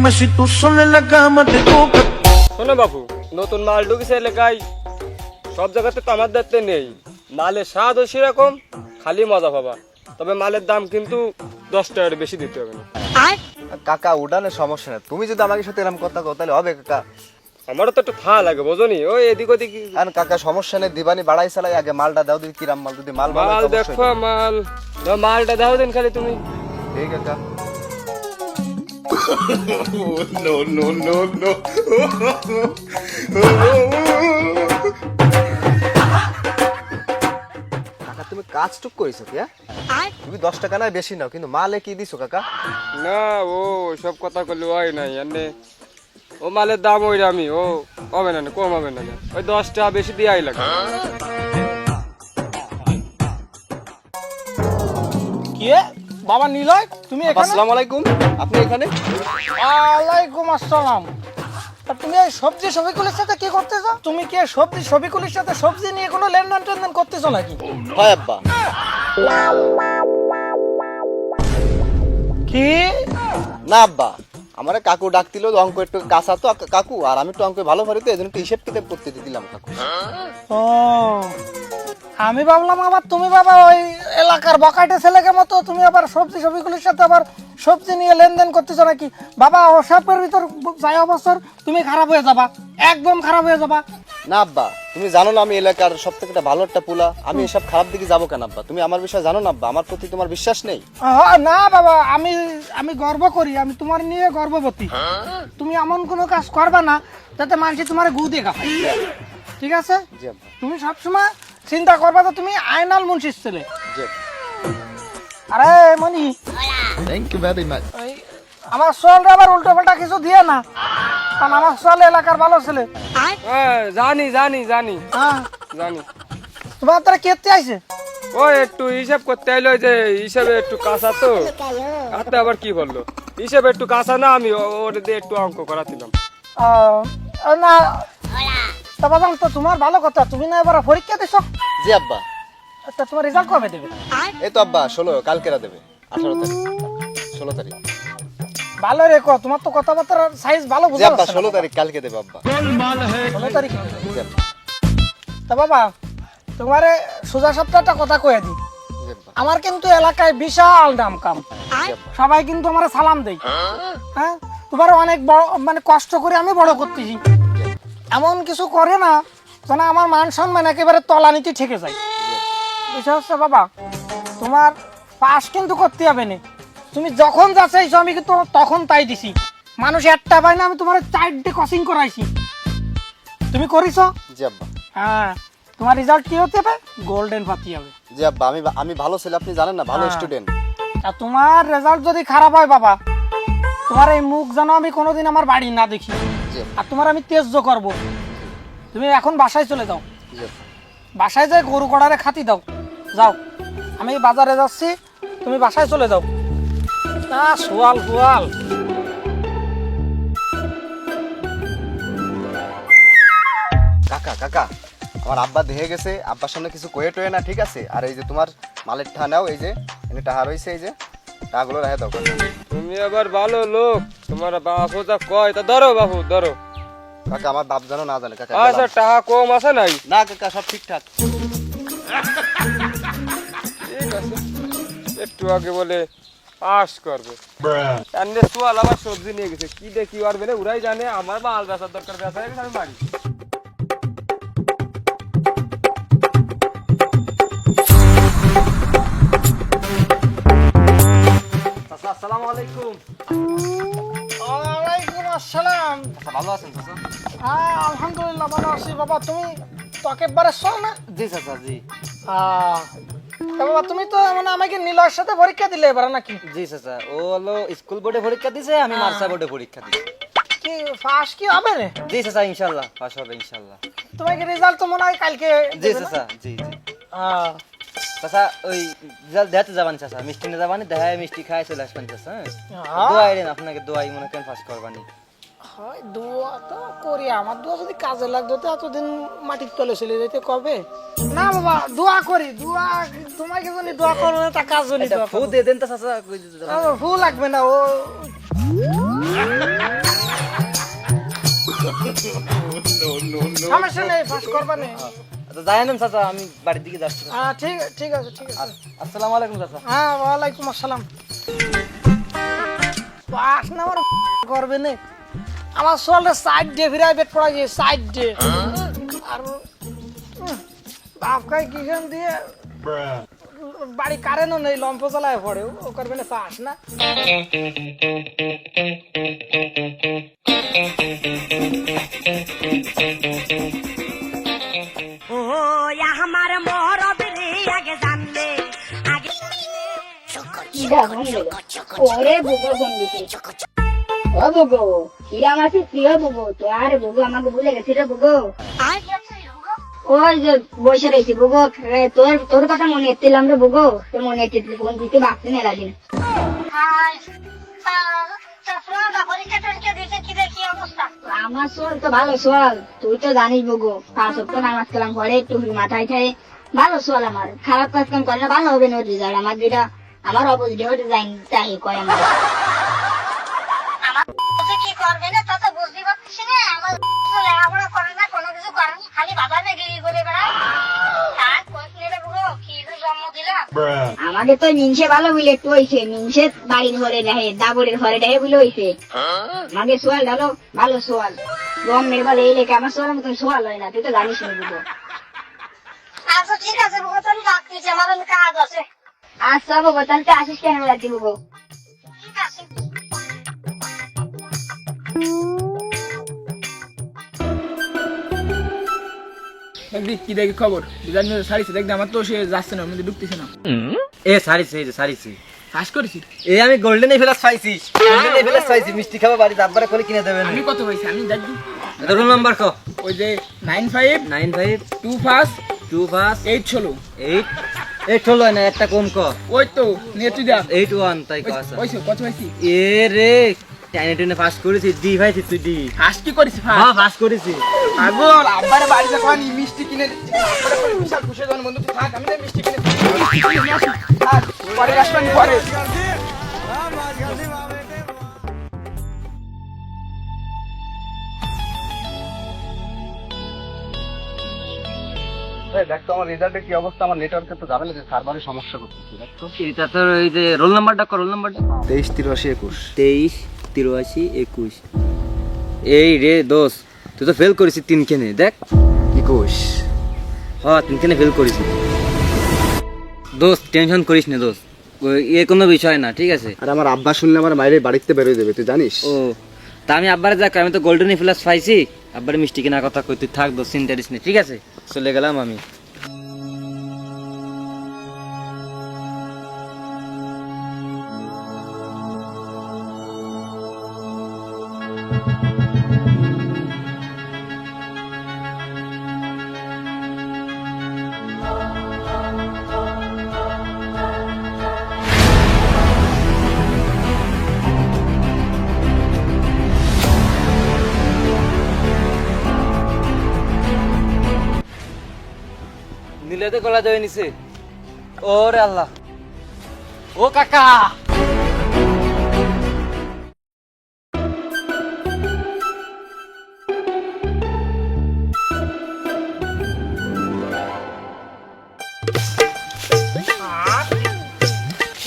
Dime si tú sola en la cama te toca. শোনো বাপু, নতুন মাল ঢুকেছে এলাকায়, সব জায়গাতে তো আমার দায়িত্বে নেই। মালের স্বাদও সেরকম, খালি মজা পাবা। তবে মালের দাম কিন্তু 10 টাকার বেশি দিতে হবে না। কাকা উড়ানের সমস্যা নেই, তুমি যদি আমাকে সাথে এরকম কথা কো তাহলে হবে কাকা। আমারও তো একটু থা লাগে বোঝনি, ওই এদিক ওদিক। আর কাকা সমস্যা নেই, দিবানি বাড়াই চালাই, আগে মালটা দাও দিদি, কিরাম মাল যদি মাল ভালো হয় মাল তো অবশ্যই দেখো, দেব। মালটা দাও দিন খালি তুমি। ঠিক কাকা। কাকা তুমি কাজটুক করেছো কি? তুমি 10 টাকা নয় বেশি নাও, কিন্তু মালে কি দিছো কাকা? না ও সব কথা করলে হয় নাই, এনে ও মালের দাম ওই আমি ও হবে না, কম হবে না, ওই 10 টাকা বেশি দিয়াই লাগে। কি বাবা নিলয়, তুমি এখানে? আসসালামু আলাইকুম, আপনি এখানে? ওয়ালাইকুম আসসালাম। তা তুমি এই সবজি সবিকুলের সাথে কি করতেছো? তুমি কি এই সবজি সবিকুলের সাথে সবজি নিয়ে কোনো লেনদেন টেনদেন করতেছো নাকি? হয় আব্বা। কি? না আব্বা, আমারে কাকু ডাক দিল, অঙ্ক একটু কাঁচা তো কাকু, আর আমি একটু অঙ্ক ভালো পারি তো, এই জন্য একটু হিসেব কিতাব করতে দিলাম কাকু। ও আমি ভাবলাম আবার তুমি বাবা ওই এলাকার বকাটে ছেলেকে মতো তুমি আবার সবজি সবিকুলের সাথে আবার সবজি নিয়ে লেনদেন করতেছো নাকি? বাবা ওসবের ভিতর যাই অবসর তুমি খারাপ হয়ে যাবা, একদম খারাপ হয়ে যাবা। না আব্বা, তুমি জানো না আমি এলাকার সব থেকে ভালো একটা পোলা, আমি এসব খারাপ দিকে যাবো কেন আব্বা? তুমি আমার বিষয়ে জানো না আব্বা, আমার প্রতি তোমার বিশ্বাস নেই? না বাবা, আমি গর্ব করি, আমি তোমার নিয়ে গর্ববতী। তুমি এমন কোনো কাজ করবা না যাতে মানুষ তোমার গু দিয়ে খায়, ঠিক আছে? জি আব্বা। তুমি সবসময় চিন্তা করবা তো তুমি আয়নাল মুন্সির ছেলে। জি। আরে মনি, থ্যাংক ইউ ভেরি মাচ। আমার সোয়ালটা আবার উল্টো পাল্টা কিছু দিয়ে না, কারণ আমার সোয়াল এলাকার ভালো ছেলে। জানি জানি জানি হ্যাঁ, জানি। তোমার তারা কেতে আইছে? ও একটু হিসাব করতে আইলো, যে হিসাবে একটু কাঁচা তো, হাতে আবার কি বললো, হিসাবে একটু কাঁচা না, আমি ওর দিয়ে একটু অঙ্ক করাছিলাম। না তা বাবা, তো তোমার ভালো কথা, তুমি না এবার পরীক্ষা দিছো? জি আব্বা। তা তোমার রেজাল্ট কবে দেবে? এই তো আব্বা 16 কালকেরা দেবে, 18 তারিখ, 16 তারিখ। ভালো রেখো, তোমার তো কথাবার্তার সাইজ ভালো জি বুঝা আব্বা, যাচ্ছে 16 তারিখ কালকে দেবে আব্বা। 16 তারিখ। জি আব্বা। তা বাবা তোমারে সোজা সপ্তাহটা কথা কয়ে দিই, জি আব্বা। আমার কিন্তু এলাকায় বিশাল নাম কাম, জি আব্বা। সবাই কিন্তু আমার সালাম দেয়। হ্যাঁ, তোমার অনেক বড় মানে কষ্ট করে আমি বড় করতেছি, এমন কিছু করে না যেন আমার মান সম্মান একেবারে তলানিতে ঠেকে যায়। বিষয় হচ্ছে বাবা, তোমার পাস কিন্তু করতে হবে না, তুমি যখন যা চাইছো আমি কিন্তু তখন তাই দিছি। মানুষ একটা পাই না, আমি তোমার 4টে কোচিং করাইছি, তুমি করিছো? জি আব্বা। হ্যাঁ, তোমার রেজাল্ট কি হতে হবে? গোল্ডেন পাতি হবে। জি আব্বা, আমি ভালো ছেলে, আপনি জানেন না, ভালো হ্যাঁ। স্টুডেন্ট। আর তোমার রেজাল্ট যদি খারাপ হয় বাবা, তোমার এই মুখ যেন আমি কোনোদিন আমার বাড়ি না দেখি, জি আর তোমার আমি তেজ্য করব। তুমি এখন বাসায় চলে যাও, জি আব্বা। বাসায় যাই গরু কড়ারে খাতি দাও, যাও। আমি বাজারে যাচ্ছি, তুমি বাসায় চলে যাও। না সোয়াল সোয়াল। কাকা কাকা, আমার আব্বা দেখে গেছে, আব্বার সামনে কিছু কয়ে টয়ে না, ঠিক আছে? আর এই যে তোমার মালের ঠা নাও, এই যে এনে টাহা রয়েছে, এই যে টাকাগুলো রেখে দাও কাকা। তুমি আবার ভালো লোক, তোমার বাপু যা কয় তা ধরো বাপু ধরো। কাকা আমার বাপ জানো না জানে কাকা। আচ্ছা গেলাম। টাকা কম আছে নাই? না কাকা, সব ঠিকঠাক। ঠিক আছে, একটু আগে বলে পাস করবে, এনে সোয়াল আবার সবজি নিয়ে গেছে, কি দেখি আর বেলে ওরাই জানে, আমার মাল বেচার দরকার, বেচা হয়ে গেছে আমি বাড়ি। চাচা আসসালামু আলাইকুম। ওয়ালাইকুম আসসালাম। আচ্ছা ভালো আছেন চাচা? হ্যাঁ আলহামদুলিল্লাহ ভালো আছি বাবা। তুমি তোকে বারেছো না? জি চাচা জি। তা বাবা তুমি তো মানে আমাকে নীলয়ের সাথে পরীক্ষা দিলে এবার নাকি? জি চাচা, ও হলো স্কুল বোর্ডে পরীক্ষা দিছে, আমি মার্সা বোর্ডে পরীক্ষা দিছি। কি পাস কি হবে রে? জি চাচা ইনশাআল্লাহ পাস হবে ইনশাআল্লাহ। তোমাকে রেজাল্ট তো মনে হয় কালকে জি দেবে না? চাচা জি জি। হ্যাঁ। চাচা ওই রেজাল্ট দেখতে যাবানি চাচা, মিষ্টি নিয়ে যাবানি, দেখায় মিষ্টি খায় চলে আসবেন চাচা। হ্যাঁ। দোয়াই দেন, আপনাকে দোয়াই মনে করেন পাস করবানি। হয় দোয়া তো করি, আমার দোয়া যদি কাজে লাগতো তো এতদিন মাটির তলে চলে যেতে কবে। না বাবা দোয়া করি, দোয়া তোমাকে যদি দোয়া করবো তা কাজ জন্য এটা দোয়া ফু করবো। দিয়ে দেন তো চাচা। ফু লাগবে না, ও সমস্যা নেই, ফাঁস করবা নেই। আচ্ছা যাই না চাচা, আমি বাড়ির দিকে যাচ্ছি। ঠিক ঠিক আছে, ঠিক আছে। আসসালামু আলাইকুম চাচা। হ্যাঁ, ওয়ালাইকুম আসসালাম। পাস না আমার করবে না, আমার সোয়ালটা সাইড দিয়ে ফিরাই বেট পড়া যায়, সাইড দিয়ে। আর বাপ খাই কিষান দিয়ে বাড়ি কারেন্টও নেই, লম্প চালায় পড়ে, ও করবে না পাস না। ওরে বুগো বন্ধুকে ও বুগো হিরা মাসি প্রিয় বুগো, তো আরে বুগো আমাকে ভুলে গেছি রে বুগো। ওই যে বসে রয়েছি বুগো, তোর তোর কথা মনে এসেছিলাম রে বুগো, তোর মনে এসেছিল ফোন দিতে ভাবতে না লাগে। আমার সোয়াল তো ভালো সোয়াল, তুই তো জানিস বুগো, 5 সপ্তাহ নামাজ কালাম পরে একটু মাথায় খায়, ভালো সোয়াল আমার। খারাপ কাজ কাম করলে ভালো হবে না রেজাল্ট, আমার যেটা আমার অপোজিট ডিজাইন চাই কয় আমার। আমার কি করবে না তা তো বুঝতে পারছিস না, আমার লেখাপড়া করে না, কোনো কিছু করে না, খালি বাবা মেগিরি করে বেড়ায়। আর কোন ছেলে বুড়ো কি জন্ম দিলা? আমাকে তো মিনসে ভালো বুঝলে একটু হয়েছে, মিনসে বাড়ির ঘরে দেখে, দাবরের ঘরে দেখে বুঝলে হয়েছে। আমাকে সোয়াল ঢালো, ভালো সোয়াল, গমের বলে এই লেখা, আমার সোয়ালের মতন সোয়াল হয় না, তুই তো জানিস না বুঝো। আচ্ছা ঠিক আছে বুঝো, তাহলে রাখতেছি, আমার কাজ আছে। আচ্ছা বাবা, তাহলে আসিস কেন রাখি বাবু? ঠিক আছে। দেখবি কি দেখি খবর, ডিজাইন সারিছে দেখবি, আমার তো সে যাচ্ছে না, ওর মধ্যে ঢুকতেছে না। এ সারিছি, এই যে সারিছি। ফাঁস করেছি। এই আমি গোল্ডেন এফেলাস পাইছি, গোল্ডেন এফেলাস পাইছি, মিষ্টি খাবো বাড়িতে, আব্বারে করে কিনে দেবেন। আমি কত পাইছি আমি দেখবি। রোল নাম্বার কো? ওই যে 952525 8 হলো না, একটা কম ক। ওই তো নিয়ে তুই দেখ। 81 তাই কো। আচ্ছা ওইসব কত পাইছি? এ রে টেনে টেনে পাস করেছি, ডি ভাইছি তুই ডি। ফাঁস কি করেছি? হ্যাঁ পাস করেছি। পাগল, আব্বারে বাড়িতে কোনি মিষ্টি কিনে দিচ্ছি, আব্বারে করে বিশাল খুশি হয়ে বন্ধু, তুই থাক, আমি তো মিষ্টি কিনে দিচ্ছি। থাক, পরে আসবেন পরে। এই দেখ তো আমার রেজাল্টের কি অবস্থা, আমার নেটওয়ার্কে তো যাবে না, যে সার্ভারের সমস্যা করতেছে। দেখ তো এটা তোর ওই যে রোল নাম্বারটা কর, রোল নাম্বারটা 23 83 21। 23 83 21। এই রে দোস্ত, তুই তো ফেল করেছিস 3 কেনে, দেখ 21। হ্যাঁ 3 কেনে ফেল করেছিস দোস্ত, টেনশন করিস না দোস্ত, এ কোনো বিষয় না, ঠিক আছে। আর আমার আব্বা শুনলে আমার বাইরে বাড়িতে বেরোয় দেবে, তুই জানিস। ও তা আমি আব্বারে যাক, আমি তো গোল্ডেন ফ্লাস পাইছি, আব্বারে মিষ্টি কেনার কথা কই, তুই থাক দোস্ত, চিন্তা করিস না, ঠিক আছে। চলে গেলাম আমি। নিলেতে গলা যাবে নিছে। ওরে আল্লাহ, ও কাকা,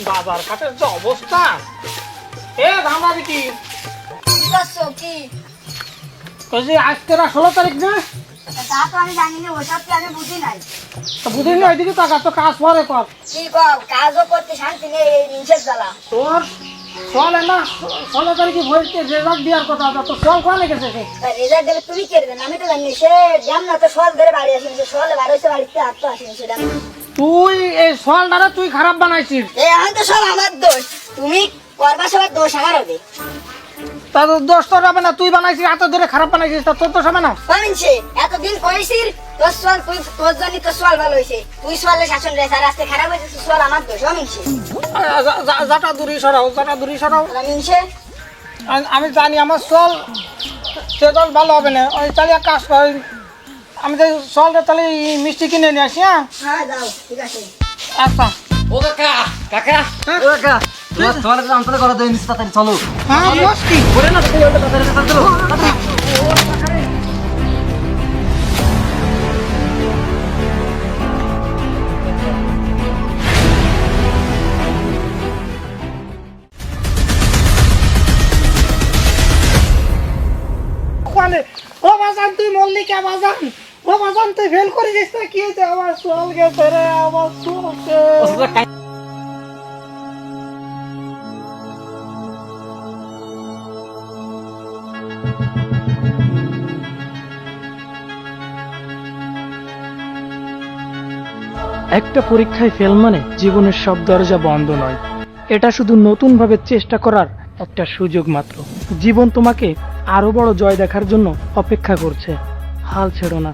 বাবার কাছে যে অবস্থা, এ ধামা বিটি, কি ওই যে আজ তেরা 16 তারিখ না, তা তো আমি জানি না, ওসব কি আমি বুঝি নাই। তো বুঝিনি ওইদিকে টাকা তো কাজ পরে কর। কি কও, কাজও করতে শান্তি নেই, এই নিষেধ জ্বালা। তোর চলে না 16 তারিখে ভোটে রেজাল্ট দেওয়ার কথা, তো চল কোয়ালে গেছে সে? রেজাল্ট দেবে তুমি কে দেবেন, আমি তো জানি। সে জান না তো সল ধরে বাড়ি আসেনি, সল বার হয়েছে বাড়িতে, আর তো আসেনি সেটা। তুই এই সলটারে তুই খারাপ বানাইছিস, এখন তো সব আমার দোষ, তুমি করবা সবার দোষ আমার হবে। তা তো দোষ তোর হবে না, তুই বানাইছিস, এত ধরে খারাপ বানাইছিস, তা তোর তো হবে না। পামিনছে এতদিন কইছিস তোর সোয়াল, তুই তোর জন্য তো সোয়াল ভালো হয়েছে, তুই সোয়ালের শাসন রেখে রাস্তে খারাপ হয়েছে, সোয়াল আমার দোষ। অমিনছে যাটা দূরে সরাও, যাটা দূরে সরাও। অমিনছে আমি জানি আমার চল রেজাল্ট ভালো হবে না, ওই তাহলে এক কাজ কর, আমি যে চলটা তাহলে মিষ্টি কিনে নিয়ে আসি। হ্যাঁ হ্যাঁ যাও, ঠিক আছে। আচ্ছা। ও কাকা, কাকা, ও কাকা, তোমার কাছে আন্তরিক কথা দিয়ে নিচ্ছি, তাড়াতাড়ি চলো। হ্যাঁ বস কি ওরে না, তাড়াতাড়ি চলো। ওখানে ও বাজান তুই মল্লি কে বাজান? ও বাজান তুই ফেল করে গেছিস না কি হয়েছে? আমার চল গেছে রে, আমার চলছে। একটা পরীক্ষায় ফেল মানে জীবনের সব দরজা বন্ধ নয়, এটা শুধু নতুন ভাবে চেষ্টা করার একটা সুযোগ মাত্র। জীবন তোমাকে আরো বড় জয় দেখার জন্য অপেক্ষা করছে, হাল ছেড়ো না।